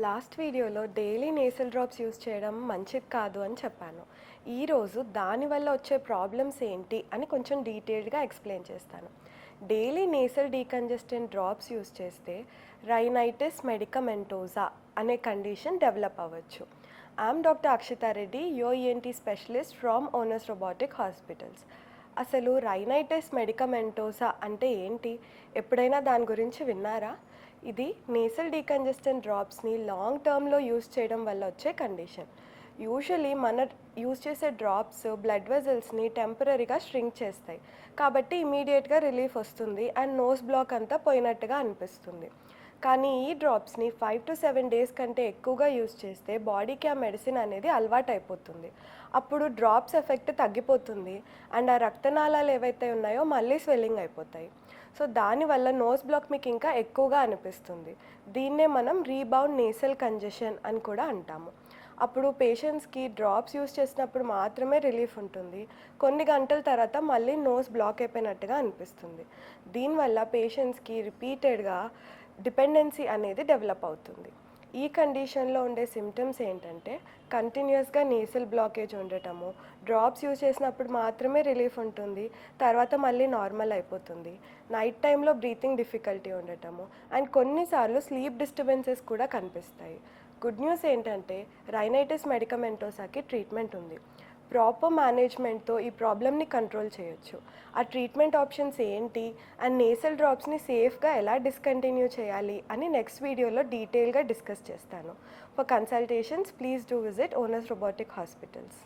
Last వీడియోలో daily nasal drops use చేయడం మంచిది కాదు అని చెప్పాను. ఈరోజు దానివల్ల వచ్చే ప్రాబ్లమ్స్ ఏంటి అని కొంచెం డీటెయిల్డ్గా ఎక్స్ప్లెయిన్ చేస్తాను. Daily nasal decongestant drops use చేస్తే రైనైటిస్ మెడికమెంటోజా అనే కండిషన్ డెవలప్ అవ్వచ్చు. ఐఎమ్ డాక్టర్ అక్షితా రెడ్డి, యోఈఎన్టీ స్పెషలిస్ట్ ఫ్రమ్ ఓనర్స్ రోబోటిక్ హాస్పిటల్స్. అసలు రైనైటిస్ మెడికమెంటోసా అంటే ఏంటి? ఎప్పుడైనా దాని గురించి విన్నారా? ఇది నేసల్ డీకంజెస్టెంట్ డ్రాప్స్ని లాంగ్ టర్మ్లో యూస్ చేయడం వల్ల వచ్చే కండిషన్. యూజువలీ మన యూస్ చేసే డ్రాప్స్ బ్లడ్ వెజల్స్ని టెంపరీగా స్ట్రింక్ చేస్తాయి, కాబట్టి ఇమీడియట్గా రిలీఫ్ వస్తుంది అండ్ నోస్ బ్లాక్ అంతా పోయినట్టుగా అనిపిస్తుంది. కానీ ఈ డ్రాప్స్ని 5 to 7 డేస్ కంటే ఎక్కువగా యూస్ చేస్తే బాడీకి ఆ మెడిసిన్ అనేది అలవాటు అయిపోతుంది. అప్పుడు డ్రాప్స్ ఎఫెక్ట్ తగ్గిపోతుంది అండ్ ఆ రక్తనాళాలు ఏవైతే ఉన్నాయో మళ్ళీ స్వెల్లింగ్ అయిపోతాయి. సో దానివల్ల నోస్ బ్లాక్ మీకు ఇంకా ఎక్కువగా అనిపిస్తుంది. దీన్నే మనం రీబౌండ్ నేసల్ కంజెషన్ అని కూడా అంటాము. అప్పుడు పేషెంట్స్కి డ్రాప్స్ యూస్ చేసినప్పుడు మాత్రమే రిలీఫ్ ఉంటుంది. కొన్ని గంటల తర్వాత మళ్ళీ నోస్ బ్లాక్ అయిపోయినట్టుగా అనిపిస్తుంది. దీనివల్ల పేషెంట్స్కి రిపీటెడ్గా డిపెండెన్సీ అనేది డెవలప్ అవుతుంది. ఈ కండిషన్లో ఉండే సిమ్టమ్స్ ఏంటంటే కంటిన్యూస్గా నేసల్ బ్లాకేజ్ ఉండటము, డ్రాప్స్ యూజ్ చేసినప్పుడు మాత్రమే రిలీఫ్ ఉంటుంది, తర్వాత మళ్ళీ నార్మల్ అయిపోతుంది, నైట్ టైంలో బ్రీతింగ్ డిఫికల్టీ ఉండటము అండ్ కొన్నిసార్లు స్లీప్ డిస్టర్బెన్సెస్ కూడా కనిపిస్తాయి. గుడ్ న్యూస్ ఏంటంటే రైనైటిస్ మెడికమెంటోసాకి ట్రీట్మెంట్ ఉంది. ప్రాపర్ మేనేజ్మెంట్తో ఈ ప్రాబ్లమ్ని కంట్రోల్ చేయొచ్చు. ఆ ట్రీట్మెంట్ ఆప్షన్స్ ఏంటి అండ్ నేసల్ డ్రాప్స్ని సేఫ్గా ఎలా డిస్కంటిన్యూ చేయాలి అని నెక్స్ట్ వీడియోలో డీటెయిల్గా డిస్కస్ చేస్తాను. For consultations please do visit owners robotic hospitals.